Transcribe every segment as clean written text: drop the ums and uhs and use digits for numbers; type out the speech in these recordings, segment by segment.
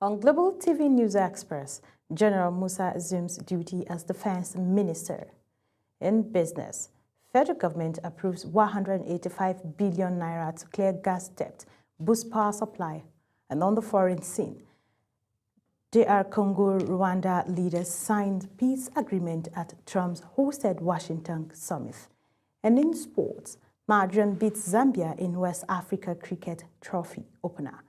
On Global TV News Express, General Musa assumes duty as Defense Minister. In business, federal government approves 185 billion naira to clear gas debt, boost power supply. And on the foreign scene, DR Congo-Rwanda leaders signed peace agreement at Trump's hosted Washington summit. And in sports, Madrid beats Zambia in West Africa Cricket Trophy opener.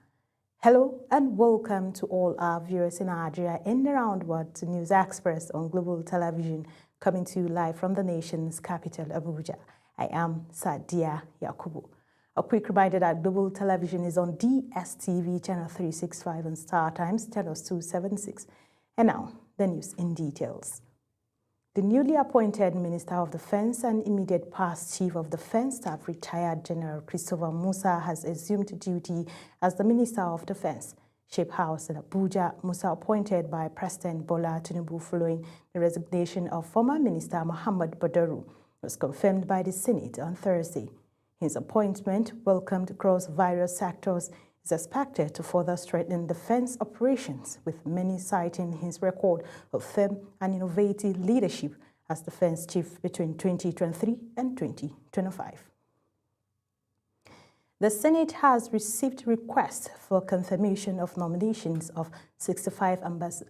Hello and welcome to all our viewers in Nigeria and around the world to News Express on Global Television, coming to you live from the nation's capital, Abuja. I am Sadia Yakubu. A quick reminder that Global Television is on DSTV channel 365 and Star Times channels 276. And now, the news in details. The newly appointed Minister of Defense and immediate past Chief of Defense Staff, retired General Christopher Musa, has assumed duty as the Minister of Defense. Shape House in Abuja, Musa, appointed by President Bola Tinubu following the resignation of former Minister Muhammad Badaru, was confirmed by the Senate on Thursday. His appointment, welcomed across various sectors, is expected to further strengthen defense operations, with many citing his record of firm and innovative leadership as defense chief between 2023 and 2025. The Senate has received requests for confirmation of nominations of 65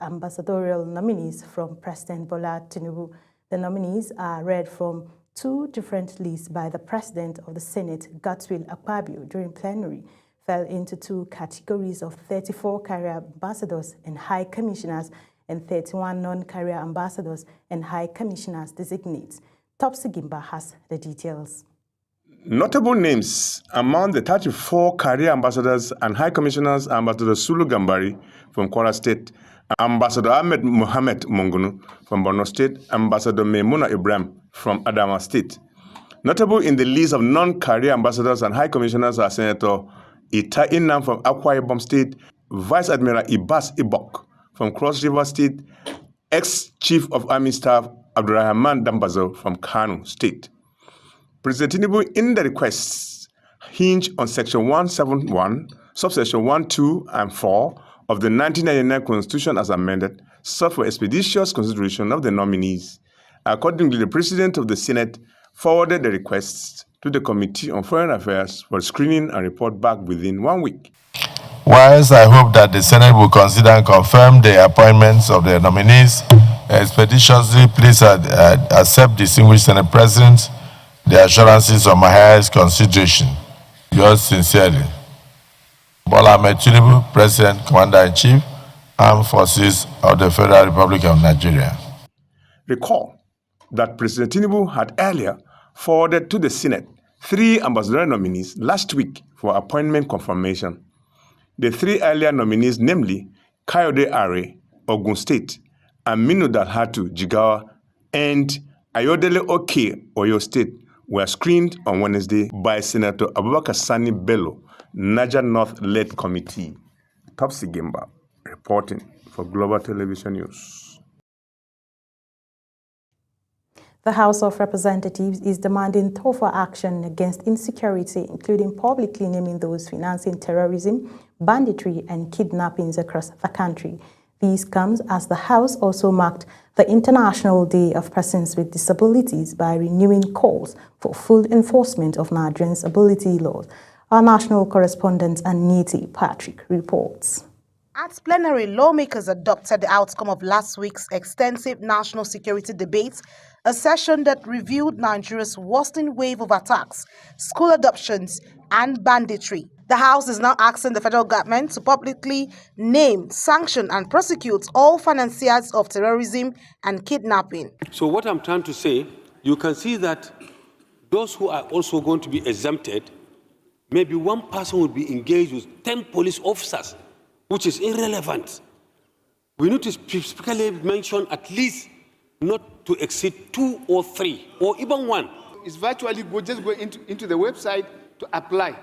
ambassadorial nominees from President Bola Tinubu. The nominees are read from two different lists by the President of the Senate, Godswill Akpabio, during plenary. Fell into two categories of 34 career ambassadors and high commissioners and 31 non-career ambassadors and high commissioners designates. Topsy Gimba has the details. Notable names among the 34 career ambassadors and high commissioners are Ambassador Sulu Gambari from Kwara State, Ambassador Ahmed Mohamed Mongunu from Borno State, Ambassador Maimuna Ibrahim from Adamawa State. Notable in the list of non-career ambassadors and high commissioners are Senator Ita Inam from Akwa Ibom State, Vice Admiral Ibas Ibok from Cross River State, ex-Chief of Army Staff Abdurrahman Dambazo from Kano State. President Tinubu, in the requests, hinge on Section 171, subsection 1, 2, and 4 of the 1999 Constitution as amended, sought for expeditious consideration of the nominees. Accordingly, the President of the Senate forwarded the requests to the Committee on Foreign Affairs for screening and report back within 1 week. Whilst I hope that the Senate will consider and confirm the appointments of the nominees expeditiously, please accept, distinguished Senate President, the assurances of my highest consideration. Yours sincerely, Bola Ahmed Tinubu, President, Commander-in-Chief, Armed Forces of the Federal Republic of Nigeria. Recall that President Tinubu had earlier forwarded to the Senate 3 ambassadorial nominees last week for appointment confirmation. The 3 earlier nominees, namely Kayode Are, Ogun State, Aminu Dalhatu, Jigawa, and Ayodele Oke, Oyo State, were screened on Wednesday by Senator Abubakar Sani Bello, Niger North-led committee. Topsy Gimba, reporting for Global Television News. The House of Representatives is demanding tougher action against insecurity, including publicly naming those financing terrorism, banditry, and kidnappings across the country. This comes as the House also marked the International Day of Persons with Disabilities by renewing calls for full enforcement of Nigerians' ability laws. Our national correspondent Aniti Patrick reports. At plenary, lawmakers adopted the outcome of last week's extensive national security debate, a session that reviewed Nigeria's worsening wave of attacks, school adoptions, and banditry. The House is now asking the federal government to publicly name, sanction, and prosecute all financiers of terrorism and kidnapping. So what I'm trying to say, you can see that those who are also going to be exempted, maybe one person will be engaged with 10 police officers, which is irrelevant. We need to specifically mention at least not to exceed 2 or 3, or even 1. It's virtually just go into the website to apply.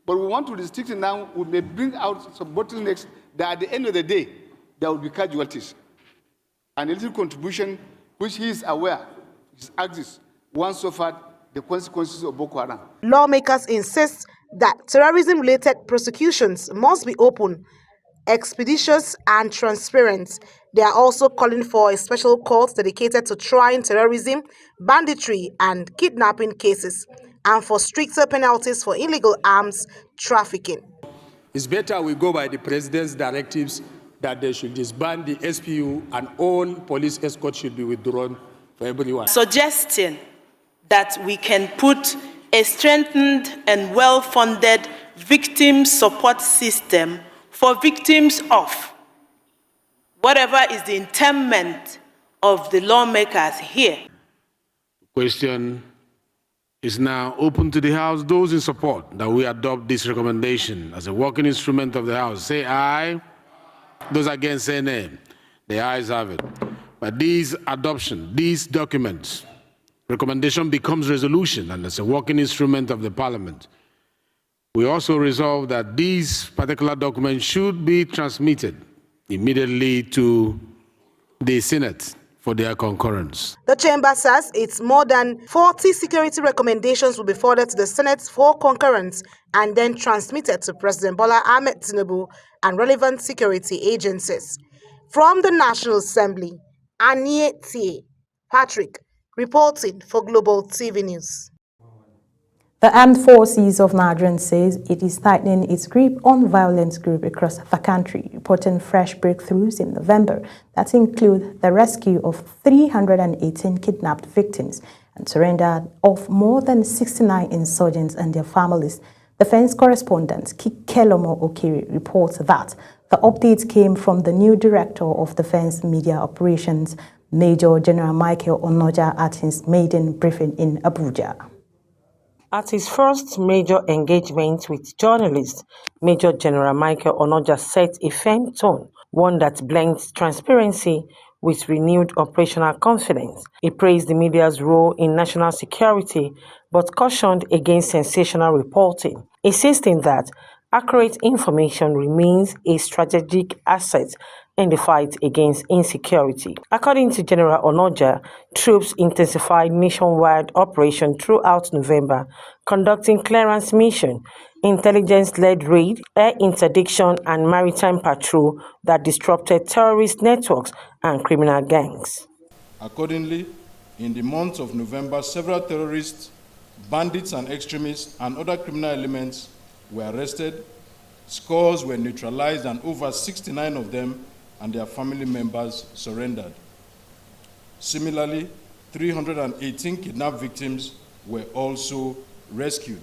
But we want to restrict it now. We may bring out some bottlenecks that at the end of the day, there will be casualties. And a little contribution, which he is aware, his axis, once suffered the consequences of Boko Haram. Lawmakers insist that terrorism-related prosecutions must be open expeditious and transparent. They are also calling for a special court dedicated to trying terrorism, banditry, and kidnapping cases, and for stricter penalties for illegal arms trafficking. It's better we go by the president's directives that they should disband the SPU and all police escorts should be withdrawn for everyone. Suggesting that we can put a strengthened and well-funded victim support system for victims of whatever is the intent of the lawmakers here. The question is now open to the House. Those in support that we adopt this recommendation as a working instrument of the House, say aye. Those against, say nay. The ayes have it. But these adoption, these documents, recommendation becomes resolution and as a working instrument of the Parliament. We also resolve that these particular documents should be transmitted immediately to the Senate for their concurrence. The chamber says it's more than 40 security recommendations will be forwarded to the Senate for concurrence and then transmitted to President Bola Ahmed Tinubu and relevant security agencies. From the National Assembly, Aniete Patrick reporting for Global TV News. The Armed Forces of Nigeria says it is tightening its grip on violent groups across the country, reporting fresh breakthroughs in November that include the rescue of 318 kidnapped victims and surrender of more than 69 insurgents and their families. Defense correspondent Kelomo Okiri reports that the update came from the new Director of Defense Media Operations, Major General Michael Onoja, at his maiden briefing in Abuja. At his first major engagement with journalists, Major General Michael Onoja set a firm tone, one that blends transparency with renewed operational confidence. He praised the media's role in national security, but cautioned against sensational reporting, insisting that accurate information remains a strategic asset in the fight against insecurity. According to General Onoja, troops intensified nationwide operation throughout November, conducting clearance mission, intelligence-led raid, air interdiction, and maritime patrol that disrupted terrorist networks and criminal gangs. Accordingly, in the month of November, several terrorists, bandits and extremists, and other criminal elements were arrested, scores were neutralized, and over 69 of them and their family members surrendered. Similarly, 318 kidnapped victims were also rescued.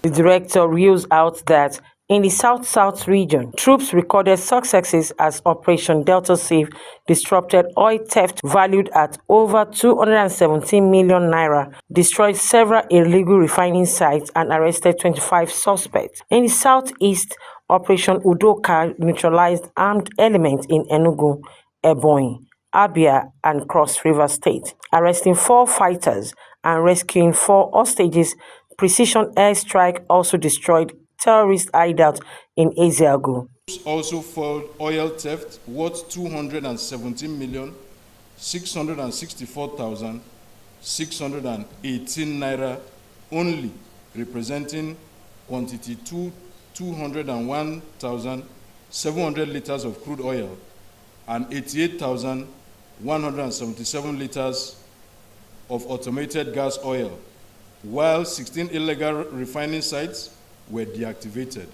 The director rules out that in the South-South region, troops recorded successes as Operation Delta Safe disrupted oil theft valued at over 217 million naira, destroyed several illegal refining sites, and arrested 25 suspects. In the Southeast, Operation Udoka neutralized armed elements in Enugu, Ebonyi, Abia, and Cross River State, arresting 4 fighters and rescuing 4 hostages. Precision airstrike also destroyed terrorist hideout in Ezeagu. Also foiled oil theft worth 217,664,618 naira only, representing quantity 201,700 liters of crude oil and 88,177 liters of automated gas oil, while 16 illegal refining sites were deactivated.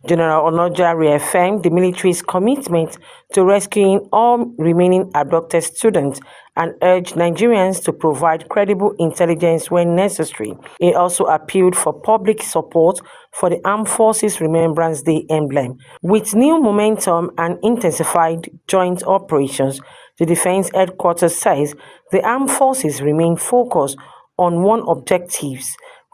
General Onoja reaffirmed the military's commitment to rescuing all remaining abducted students and urged Nigerians to provide credible intelligence when necessary. He also appealed for public support for the Armed Forces Remembrance Day emblem. With new momentum and intensified joint operations, the Defense Headquarters says the Armed Forces remain focused on one objective: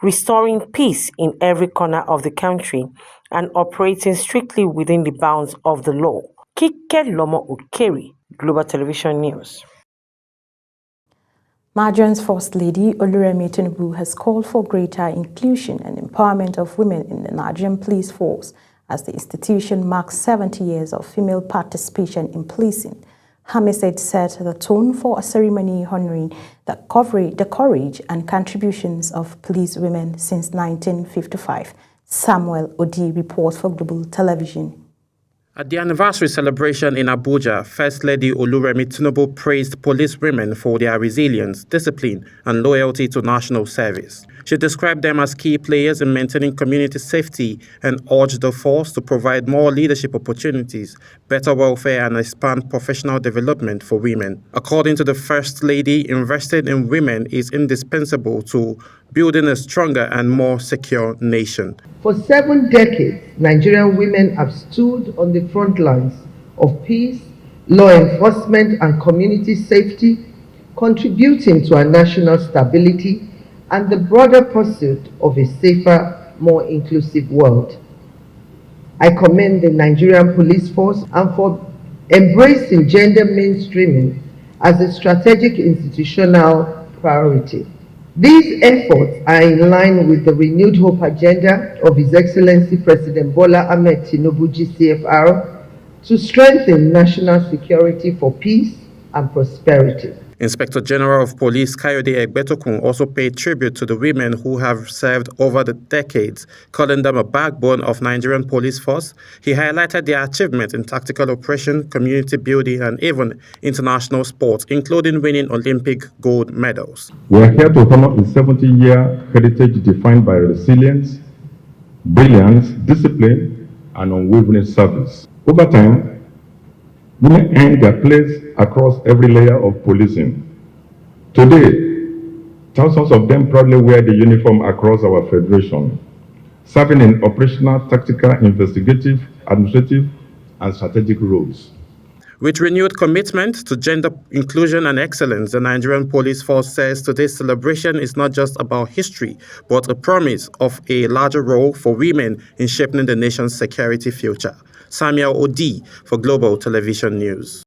restoring peace in every corner of the country and operating strictly within the bounds of the law. Kelomo Okiri, Global Television News. Nigeria's First Lady Oluremi Tinubu has called for greater inclusion and empowerment of women in the Nigerian police force as the institution marks 70 years of female participation in policing. Hamiset set the tone for a ceremony honoring the courage and contributions of police women since 1955. Samuel Odi reports for Global Television. At the anniversary celebration in Abuja, First Lady Oluremi Tinubu praised police women for their resilience, discipline, and loyalty to national service. She described them as key players in maintaining community safety and urged the force to provide more leadership opportunities, better welfare, and expand professional development for women. According to the First Lady, investing in women is indispensable to building a stronger and more secure nation. For 7 decades, Nigerian women have stood on the front lines of peace, law enforcement, and community safety, contributing to our national stability and the broader pursuit of a safer, more inclusive world. I commend the Nigerian police force and for embracing gender mainstreaming as a strategic institutional priority. These efforts are in line with the renewed hope agenda of His Excellency President Bola Ahmed Tinubu GCFR to strengthen national security for peace and prosperity. Inspector General of Police Kayode Egbetokun also paid tribute to the women who have served over the decades, calling them a backbone of Nigerian police force. He highlighted their achievements in tactical operation, community building, and even international sports, including winning Olympic gold medals. We are here to honor a 70-year heritage defined by resilience, brilliance, discipline, and unwavering service. Over time, women earned their place across every layer of policing. Today, thousands of them proudly wear the uniform across our federation, serving in operational, tactical, investigative, administrative, and strategic roles. With renewed commitment to gender inclusion and excellence, the Nigerian Police Force says today's celebration is not just about history, but a promise of a larger role for women in shaping the nation's security future. Samuel Odi for Global Television News.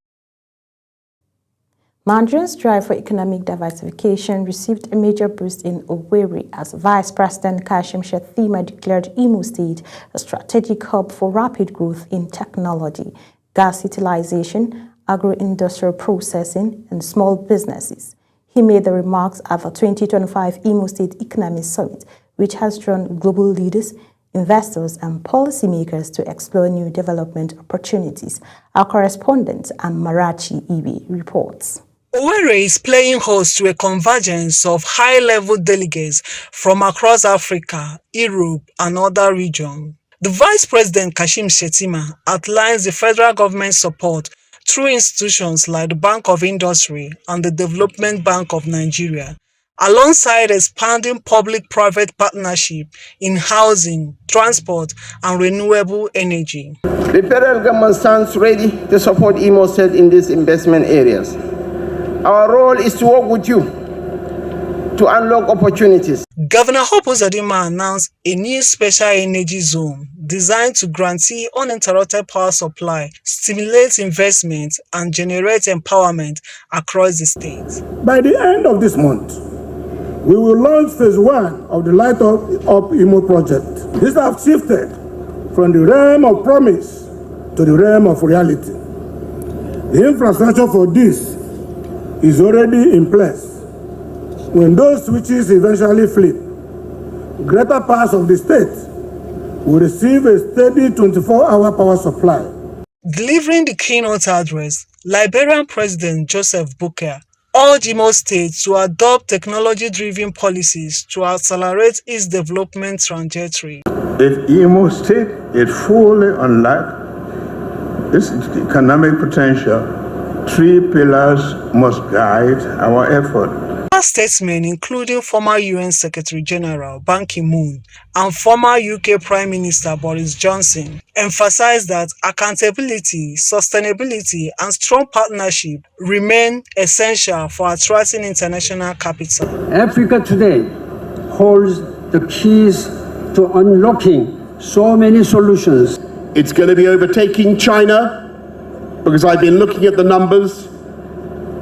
Nigeria's drive for economic diversification received a major boost in Owerri as Vice President Kashim Shettima declared Imo State a strategic hub for rapid growth in technology, gas utilization, agro-industrial processing, and small businesses. He made the remarks at the 2025 Imo State Economic Summit, which has drawn global leaders, investors, and policymakers to explore new development opportunities. Our correspondent, Marachi Ibe, reports. Owerri is playing host to a convergence of high-level delegates from across Africa, Europe, and other regions. The Vice President Kashim Shettima outlines the federal government's support through institutions like the Bank of Industry and the Development Bank of Nigeria, alongside expanding public-private partnership in housing, transport, and renewable energy. The federal government stands ready to support Imo State in these investment areas. Our role is to work with you to unlock opportunities. Governor Hope Uzodinma announced a new special energy zone designed to guarantee uninterrupted power supply, stimulate investment, and generate empowerment across the state. By the end of this month, we will launch phase 1 of the Light Up Imo project. This has shifted from the realm of promise to the realm of reality. The infrastructure for this is already in place. When those switches eventually flip, greater parts of the state will receive a steady 24-hour power supply. Delivering the keynote address, Liberian President Joseph Boakai urged Imo State to adopt technology-driven policies to accelerate its development trajectory. If Imo State is fully unlocked its economic potential, 3 pillars must guide our effort. Statements including former UN Secretary General Ban Ki-moon and former UK Prime Minister Boris Johnson emphasized that accountability, sustainability, and strong partnership remain essential for attracting international capital. Africa today holds the keys to unlocking so many solutions. It's going to be overtaking China because I've been looking at the numbers.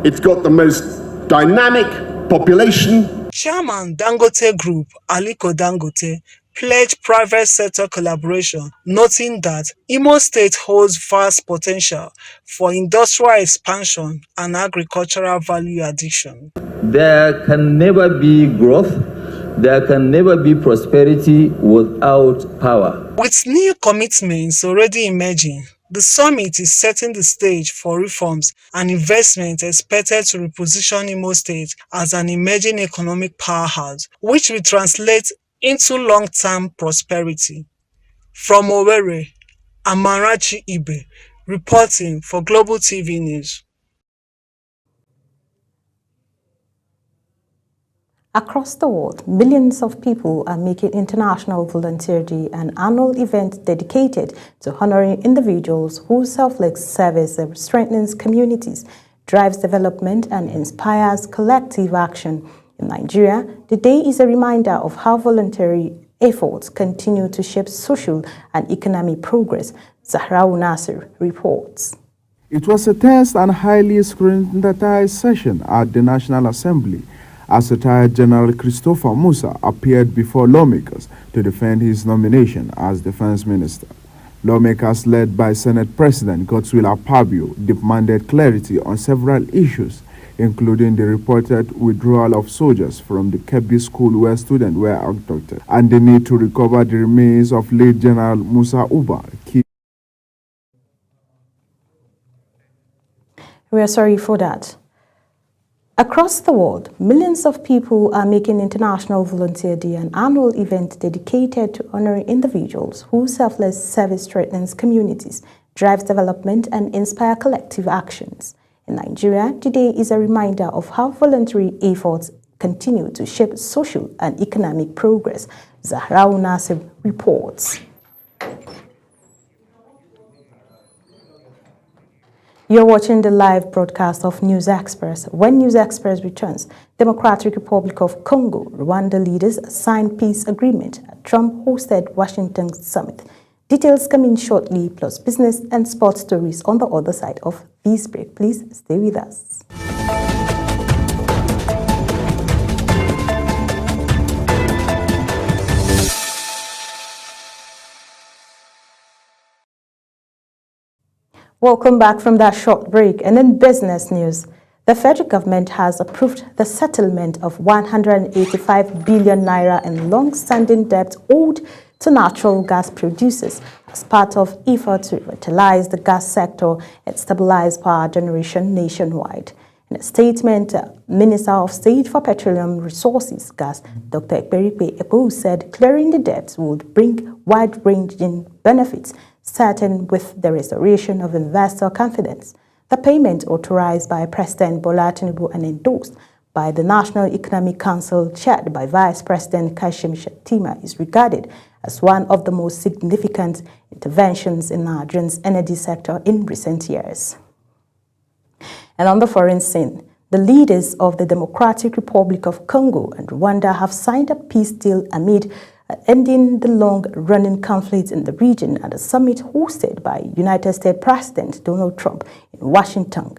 It's got the most dynamic population. Chairman Dangote Group, Aliko Dangote, pledged private sector collaboration, noting that Imo State holds vast potential for industrial expansion and agricultural value addition. There can never be growth, there can never be prosperity without power. With new commitments already emerging, The summit is setting the stage for reforms and investment expected to reposition Imo State as an emerging economic powerhouse, which will translate into long-term prosperity. From Owerri, Amarachi Ibe, reporting for Global TV News. Across the world, millions of people are making International Volunteer Day an annual event dedicated to honoring individuals whose selfless service strengthens communities, drives development, and inspires collective action. In Nigeria, the day is a reminder of how voluntary efforts continue to shape social and economic progress. Zahrau Nasir reports. It was a tense and highly scrutinized session at the National Assembly, as retired General Christopher Musa appeared before lawmakers to defend his nomination as defense minister. Lawmakers led by Senate President Godswill Akpabio demanded clarity on several issues, including the reported withdrawal of soldiers from the Kebbi school where students were abducted, and the need to recover the remains of late General Musa Uba. We are sorry for that. Across the world, millions of people are making International Volunteer Day an annual event dedicated to honoring individuals whose selfless service strengthens communities, drives development, and inspires collective actions. In Nigeria, today is a reminder of how voluntary efforts continue to shape social and economic progress. Zahrau Nasib reports. You're watching the live broadcast of News Express. When News Express returns, Democratic Republic of Congo, Rwanda leaders signed peace agreement at Trump-hosted Washington summit. Details coming shortly, plus business and sports stories on the other side of this break. Please stay with us. Welcome back from that short break. And in business news, the federal government has approved the settlement of 185 billion naira in long-standing debt owed to natural gas producers as part of efforts to revitalize the gas sector and stabilize power generation nationwide. In a statement, Minister of State for Petroleum Resources, Gas, Dr. Ekperipe Ekpo said clearing the debts would bring wide-ranging benefits, starting with the restoration of investor confidence. The payment, authorized by President Bola Tinubu and endorsed by the National Economic Council chaired by Vice President Kashim Shettima, is regarded as one of the most significant interventions in Nigeria's energy sector in recent years. And on the foreign scene, the leaders of the Democratic Republic of Congo and Rwanda have signed a peace deal amid ending the long-running conflict in the region at a summit hosted by United States President Donald Trump in Washington.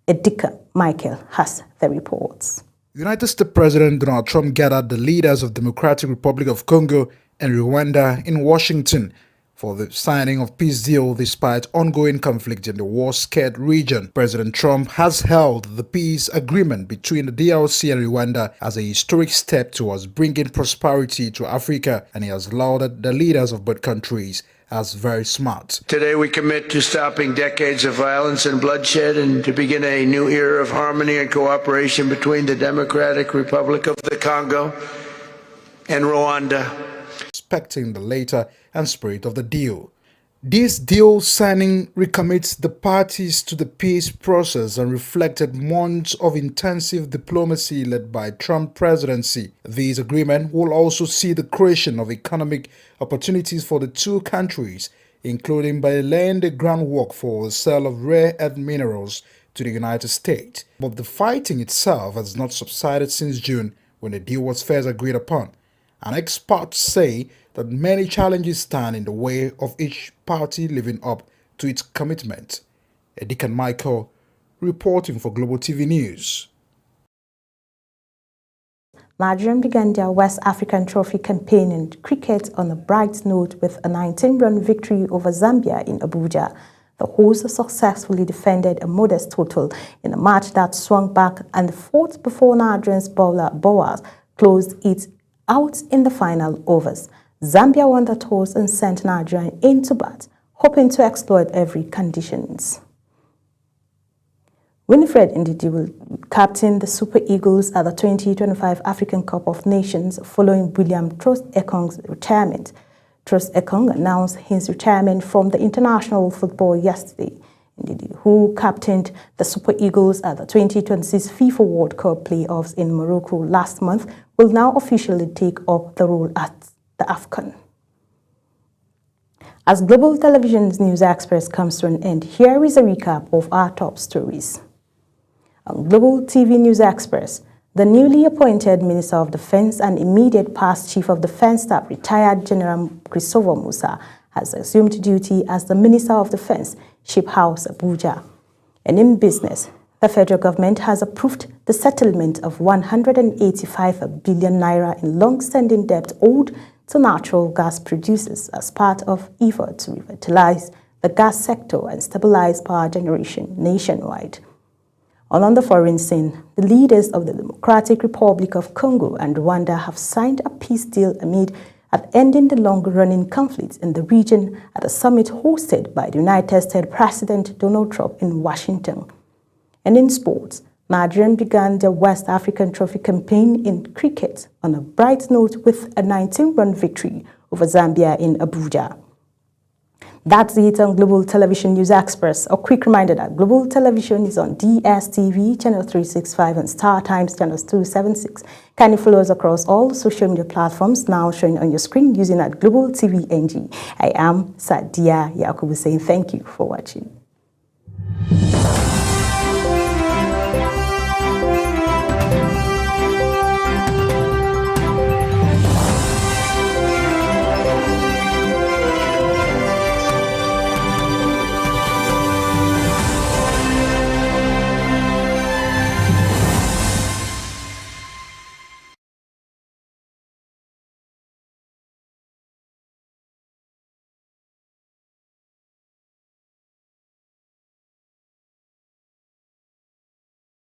Edika Michael has the reports. United States President Donald Trump gathered the leaders of Democratic Republic of Congo and Rwanda in Washington for the signing of peace deal despite ongoing conflict in the war-scared region. President Trump has hailed the peace agreement between the DRC and Rwanda as a historic step towards bringing prosperity to Africa, and he has lauded the leaders of both countries as very smart. Today we commit to stopping decades of violence and bloodshed and to begin a new era of harmony and cooperation between the Democratic Republic of the Congo and Rwanda. Respecting the letter and spirit of the deal. This deal signing recommits the parties to the peace process and reflected months of intensive diplomacy led by Trump presidency. This agreement will also see the creation of economic opportunities for the two countries, including by laying the groundwork for the sale of rare earth minerals to the United States. But the fighting itself has not subsided since June, when the deal was first agreed upon. And experts say that many challenges stand in the way of each party living up to its commitment. Edikan Michael, reporting for Global TV News. Nigeria began their West African Trophy campaign in cricket on a bright note with a 19-run victory over Zambia in Abuja. The hosts successfully defended a modest total in a match that swung back and fought before Nigeria's bowler Boaz closed it out in the final overs. Zambia won the toss and sent Nigeria into bat, hoping to exploit every conditions. Winifred Ndidi will captain the Super Eagles at the 2025 African Cup of Nations following William Troost-Ekong's retirement. Troost-Ekong announced his retirement from the international football yesterday. Ndidi, who captained the Super Eagles at the 2026 FIFA World Cup playoffs in Morocco last month, will now officially take up the role at the AFCON. As Global Television's News Express comes to an end, here is a recap of our top stories. On Global TV News Express, the newly appointed Minister of Defense and immediate past Chief of Defense Staff, retired General Christopher Musa, has assumed duty as the Minister of Defense, Ship House, Abuja. And in business, the federal government has approved the settlement of 185 billion naira in long-standing debt owed to natural gas producers as part of efforts to revitalize the gas sector and stabilize power generation nationwide. On the foreign scene, the leaders of the Democratic Republic of Congo and Rwanda have signed a peace deal amid ending the long-running conflicts in the region at a summit hosted by the United States President Donald Trump in Washington. And in sports, Nigeria began their West African Trophy campaign in cricket on a bright note with a 19-run victory over Zambia in Abuja. That's it on Global Television News Express. A quick reminder that Global Television is on DSTV, Channel 365 and Star Times, Channel 276. Kindly follow us across all social media platforms now showing on your screen using at Global TV NG. I am Sadia Yakubu saying thank you for watching.